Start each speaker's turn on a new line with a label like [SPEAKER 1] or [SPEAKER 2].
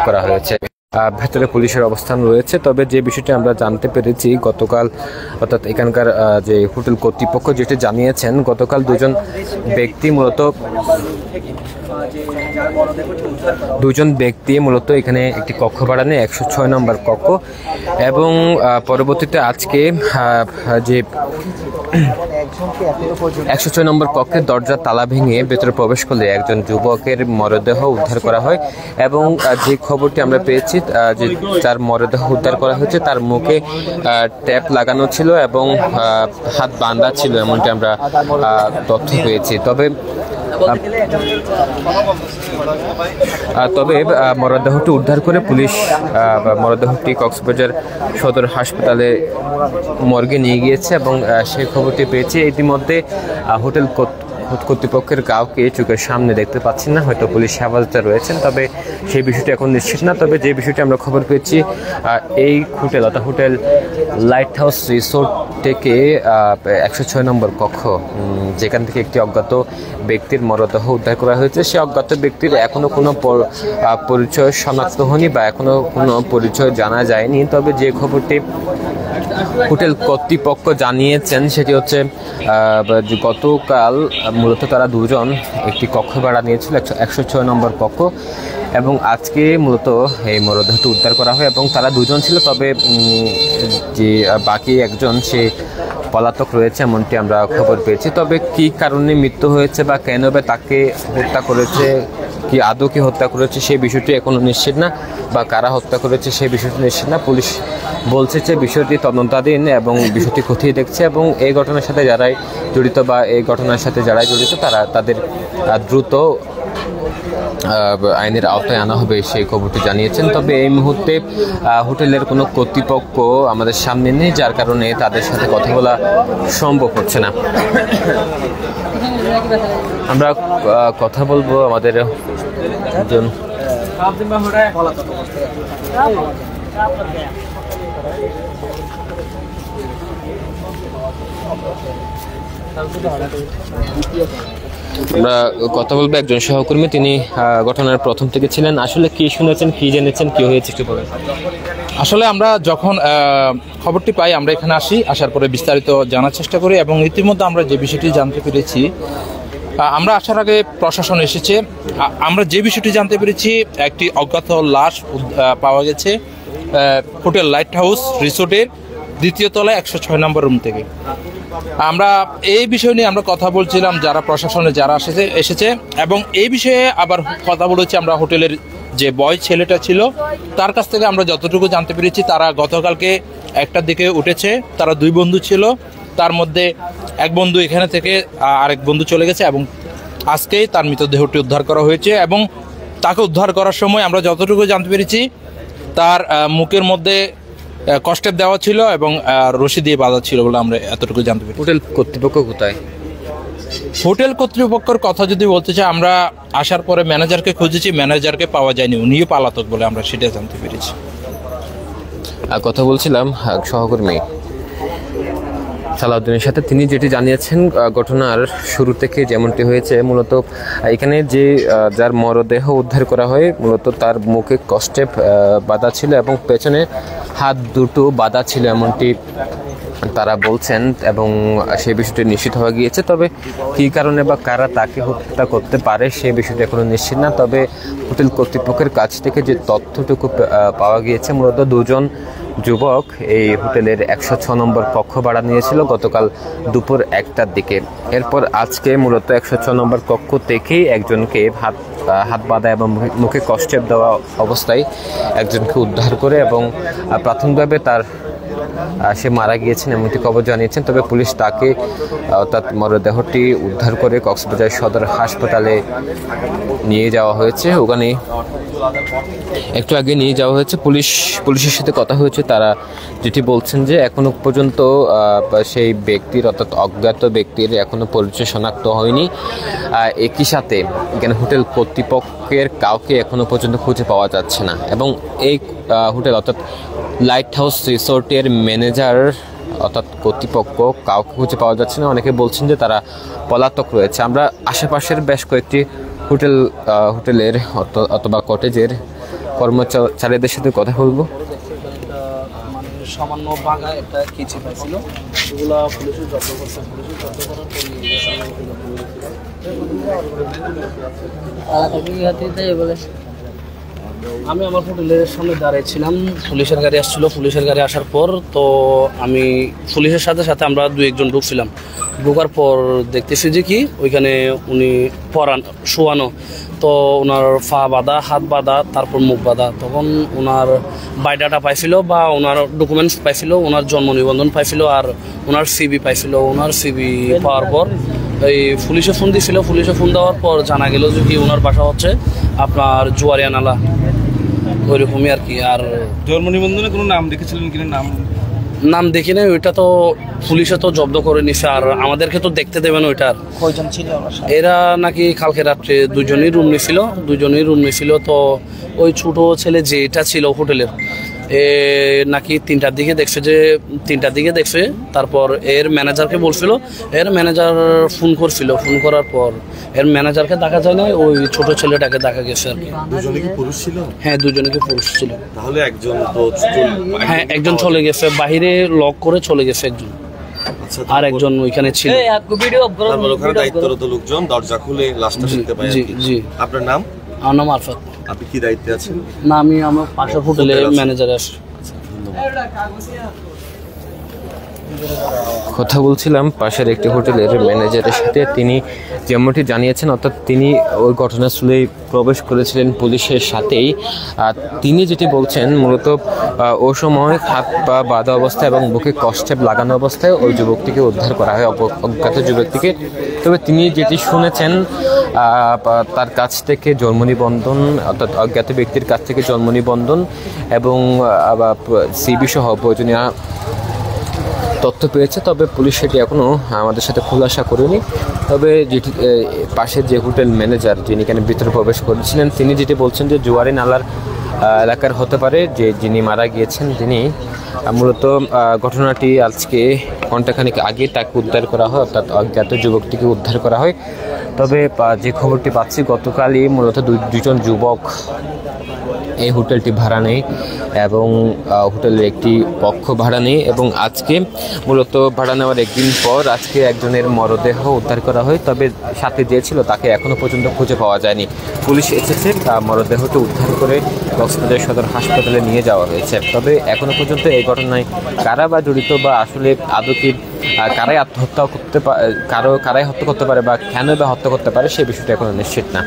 [SPEAKER 1] করা হয়েছে। ভেতরে পুলিশের অবস্থান রয়েছে। তবে যে বিষয়টি আমরা জানতে পেরেছি গতকাল, অর্থাৎ এখানকার যে হোটেল কর্তৃপক্ষ যেটি জানিয়েছেন, গতকাল দুজন ব্যক্তি মূলত এখানে একটি কক্ষ ভাড়া নেয়, 106 নম্বর কক্ষ, এবং পরবর্তীতে আজকে যে 106 নম্বর কক্ষের দরজার তালা ভেঙে ভেতরে প্রবেশ করলে একজন যুবকের মরদেহ উদ্ধার করা হয়। এবং যে খবরটি আমরা পেয়েছি, যে যার মরদেহ উদ্ধার করা হয়েছে তার মুখে ট্যাপ লাগানো ছিল এবং হাত বাঁধা ছিল, এমনটি আমরা তথ্য পেয়েছি। তবে মরদেহটি উদ্ধার করে পুলিশ মরদেহটি কক্সবাজার সদর হাসপাতালে মর্গে নিয়ে গিয়েছে এবং সেই খবরটি পেয়েছি। ইতিমধ্যে হোটেল কর্তৃপক্ষের কাউকে চোখের সামনে দেখতে পাচ্ছি না, হয়তো পুলিশ হেফাজতে রয়েছেন, তবে সেই বিষয়টি এখন নিশ্চিত না। তবে যে বিষয়টি আমরা খবর পেয়েছি, এই হোটেল অর্থাৎ হোটেল লাইট হাউস রিসোর্ট থেকে 106 নম্বর কক্ষ, যেখান থেকে একটি অজ্ঞাত ব্যক্তির মরদেহ উদ্ধার করা হয়েছে, সেই অজ্ঞাত ব্যক্তির এখনো কোনো পরিচয় শনাক্ত হয়নি বা এখনো কোনো পরিচয় জানা যায়নি। তবে যে খবরটি হোটেল কর্তৃপক্ষ জানিয়েছেন সেটি হচ্ছে গতকাল মূলত তারা দুজন একটি কক্ষ ভাড়া নিয়েছিল, 106 নম্বর কক্ষ, এবং আজকে মূলত এই মরদেহটি উদ্ধার করা হয় এবং তারা দুজন ছিল। তবে যে বাকি একজন সে পলাতক রয়েছে এমনটি আমরা খবর পেয়েছি। তবে কি কারণে মৃত্যু হয়েছে বা কেন বা তাকে হত্যা করেছে, কি আদৌ কি হত্যা করেছে সেই বিষয়টি এখনো নিশ্চিত না, বা কারা হত্যা করেছে সেই বিষয়টি নিশ্চিত না। পুলিশ বলছে যে বিষয়টি তদন্তাধীন এবং বিষয়টি খতিয়ে দেখছে এবং এই ঘটনার সাথে যারাই জড়িত বা এই ঘটনার সাথে যারাই জড়িত তাদের দ্রুত আইনের আওতায় আনা হবে সেই খবরটি জানিয়েছেন। তবে এই মুহূর্তে হোটেলের কোনো কর্তৃপক্ষ আমাদের সামনে নেই, যার কারণে তাদের সাথে কথা বলা সম্ভব হচ্ছে না। আমরা কথা বলবো আমাদের একজন সহকর্মী, তিনি ঘটনার প্রথম থেকে ছিলেন। আসলে কি শুনেছেন, কি জেনেছেন, কি হয়েছে একটু বলেন।
[SPEAKER 2] আসলে আমরা যখন খবরটি পাই আমরা এখানে আসার পরে বিস্তারিত জানার চেষ্টা করি এবং ইতিমধ্যে আমরা যে বিষয়টি জানতে পেরেছি, আমরা আসার আগে প্রশাসন এসেছে। আমরা যে বিষয়টি জানতে পেরেছি, একটি অজ্ঞাত লাশ পাওয়া গেছে হোটেল লাইট হাউস রিসোর্টের দ্বিতীয় তলায় 106 নম্বর রুম থেকে। আমরা এই বিষয় নিয়ে আমরা কথা বলছিলাম যারা প্রশাসনে যারা এসেছে এবং এই বিষয়ে আবার কথা বলেছি আমরা হোটেলের যে বয় ছেলেটা ছিল তার কাছ থেকে আমরা যতটুকু জানতে পেরেছি, তারা গতকালকে 1টার দিকে উঠেছে। তারা 2 বন্ধু ছিল, তার মধ্যে এক বন্ধু এখানে থেকে আরেক বন্ধু চলে গেছে এবং আজকেই তার মৃতদেহটি উদ্ধার করা হয়েছে। এবং তাকে উদ্ধার করার সময় আমরা যতটুকু জানতে পেরেছি, তার মুখের মধ্যে কষ্টেপ দেওয়া ছিল এবং রশি দিয়ে বাঁধা ছিল বলে আমরা এতটুকু জানতে পেরেছি।
[SPEAKER 1] হোটেল কর্তৃপক্ষ কোথায়?
[SPEAKER 2] হোটেল কর্তৃপক্ষের কথা যদি বলতে চাই, আমরা আসার পরে ম্যানেজারকে খুঁজেছি, ম্যানেজারকে পাওয়া যায়নি, উনিও পালাতক বলে আমরা সেটা জানতে পেরেছি।
[SPEAKER 1] কথা বলছিলাম সহকর্মী সালাউদ্দিনের সাথে, তিনি যেটি জানিয়েছেন ঘটনার শুরু থেকে যেমনটি হয়েছে, মূলত এখানে যে যার মরদেহ উদ্ধার করা হয় মূলত তার মুখে কষ্টেপ বাঁধা ছিল এবং পেছনে হাত দুটো বাঁধা ছিল এমনটি তারা বলছেন এবং সেই বিষয়টি নিশ্চিত হয়ে গিয়েছে। তবে কী কারণে বা কারা তাকে হত্যা করতে পারে সেই বিষয়টি এখনো নিশ্চিত না। তবে হোটেল কর্তৃপক্ষের কাছ থেকে যে তথ্যটুকু পাওয়া গিয়েছে, মূলত 2জন যুবক এই হোটেলের 106 নম্বর কক্ষ ভাড়া নিয়েছিল গতকাল দুপুর 1টার দিকে। এরপর আজকে মূলত 106 নম্বর কক্ষ থেকেই একজনকে হাত বাঁধা এবং মুখে কষ্টেপ দেওয়া অবস্থায় একজনকে উদ্ধার করে এবং প্রাথমিকভাবে সে মারা গিয়েছেন এমনটি খবর জানিয়েছেন। তবে পুলিশ তাকে অর্থাৎ মরদেহটি উদ্ধার করে কক্সবাজার সদর হাসপাতালে নিয়ে যাওয়া হয়েছে। ওখানে একটু আগে নিয়ে যাওয়া হয়েছে। পুলিশের সাথে কথা হয়েছে, তারা যেটি বলছেন যে এখনো পর্যন্ত সেই ব্যক্তির অর্থাৎ অজ্ঞাত ব্যক্তির এখনো পরিচয় শনাক্ত হয়নি। একই সাথে এখানে হোটেল কর্তৃপক্ষের কাউকে এখনো পর্যন্ত খুঁজে পাওয়া যাচ্ছে না এবং এই হোটেল অর্থাৎ লাইট হাউস রিসোর্টের ম্যানেজার অর্থাৎ কর্তৃপক্ষ কাউকে খুঁজে পাওয়া যাচ্ছে না। অনেকে বলছেন যে তারা পলাতক রয়েছে। আমরা আশেপাশের বেশ কয়েকটি হোটেলের অথবা কটেজের কর্মচারীদের সাথে কথা বলবো।
[SPEAKER 3] মানে সামান্য বাঘা একটা কিছু পাইছিল, ওগুলা পুলিশে জব্দ করছে। পুলিশে জব্দ করার পর আমি আমার হোটেলের সামনে দাঁড়িয়েছিলাম, পুলিশের গাড়ি আসছিল। পুলিশের গাড়ি আসার পর তো আমি পুলিশের সাথে সাথে আমরা দু একজন ঢুকছিলাম। ঢোকার পর দেখতেছি যে কি ওইখানে উনি শোয়ানো, তো ওনার পা বাঁধা, হাত বাঁধা, তারপর মুখ বাঁধা। তখন ওনার বায়োডাটা পাইছিল বা ওনার ডকুমেন্টস পাইছিল, ওনার জন্ম নিবন্ধন পাইছিল আর ওনার সিবি পাইছিল। ওনার সিবি পাওয়ার পর এই পুলিশে ফোন দিয়েছিল। পুলিশে ফোন দেওয়ার পর জানা গেল যে কি ওনার বাসা হচ্ছে আপনার জুয়ারিয়া নালা, ওইরকমই আর কি। আর
[SPEAKER 4] জন্ম নিবন্ধনে কোনো নাম দেখেছিলেন কিনা?
[SPEAKER 3] নাম দেখি নাই, ওইটা তো পুলিশে তো জব্দ করে নিছে, আর আমাদেরকে তো দেখতে দেবেন ওইটার। কয়জন ছিল এরা? নাকি কালকে রাত্রে দুজনই রুম নিছিল। তো ওই ছোট ছেলে যেটা ছিল হোটেলের, নাকি তিনটার দিকে দেখছে। তারপর এর ম্যানেজারকে বলছিল, এর ম্যানেজার ফোন করছিল। ফোন করার পর এর ম্যানেজারকে দেখা যায় না, ওই ছোট ছেলেটাকে দেখা গেছে আর কি।
[SPEAKER 4] দুজনে কি পুরুষ ছিল?
[SPEAKER 3] হ্যাঁ, দুজনে কি পুরুষ ছিল।
[SPEAKER 4] তাহলে একজন তো
[SPEAKER 3] হ্যাঁ, একজন চলে গেছে, বাহিরে লক করে চলে গেছে একজন, আর একজন ওইখানে ছিল।
[SPEAKER 4] ওখানে দায়িত্বরত লোকজন দরজা খুলে লাশটা দেখতে পায়।
[SPEAKER 3] জি।
[SPEAKER 4] আপনার নাম?
[SPEAKER 3] আমার নাম আরফাত।
[SPEAKER 4] আপনি কি দায়িত্বে আছেন?
[SPEAKER 3] না, আমি আমার পাশের হোটেলের ম্যানেজার আছি।
[SPEAKER 1] কথা বলছিলাম পাশের একটি হোটেলের ম্যানেজারের সাথে। তিনি যেমনটি জানিয়েছেন, অর্থাৎ তিনি ওই ঘটনাস্থলে প্রবেশ করেছিলেন পুলিশের সাথেই। আর তিনি যেটি বলছেন, মূলত ও সময় হাত পা বাঁধা অবস্থায় এবং বুকে কষ্টেপ লাগানো অবস্থায় ওই যুবকটিকে উদ্ধার করা হয়, অজ্ঞাত যুবকটিকে। তবে তিনি যেটি শুনেছেন, তার কাছ থেকে জন্ম নিবন্ধন, অর্থাৎ অজ্ঞাত ব্যক্তির কাছ থেকে জন্ম নিবন্ধন এবং সিবি সহ প্রয়োজনীয় তথ্য পেয়েছে। তবে পুলিশ সেটি এখনও আমাদের সাথে খোলাসা করেনি। তবে যেটি পাশের যে হোটেল ম্যানেজার যিনি এখানে ভিতরে প্রবেশ করেছিলেন, তিনি যেটি বলছেন যে জুয়ারি নালার এলাকার হতে পারে, যে যিনি মারা গিয়েছেন তিনি। মূলত ঘটনাটি আজকে ঘণ্টাখানিক আগে তাকে উদ্ধার করা হয়, অর্থাৎ অজ্ঞাত যুবকটিকে উদ্ধার করা হয়। তবে যে খবরটি পাচ্ছি, গতকালই মূলত দুজন যুবক এই হোটেলটি ভাড়া নেই এবং হোটেলের একটি পক্ষ ভাড়া নেই, এবং আজকে মূলত ভাড়া নেওয়ার একদিন পর আজকে একজনের মরদেহ উদ্ধার করা হয়। তবে সাথে যে ছিল তাকে এখনও পর্যন্ত খুঁজে পাওয়া যায়নি। পুলিশ এসেছে, মরদেহটি উদ্ধার করে কক্সবাজার সদর হাসপাতালে নিয়ে যাওয়া হয়েছে। তবে এখনও পর্যন্ত এই ঘটনায় কারা বা জড়িত, বা আসলে আদৌ কি কারাই আত্মহত্যা করতে পারে, কারাই হত্যা করতে পারে বা কেন বা হত্যা করতে পারে, সে বিষয়টা এখনো নিশ্চিত না।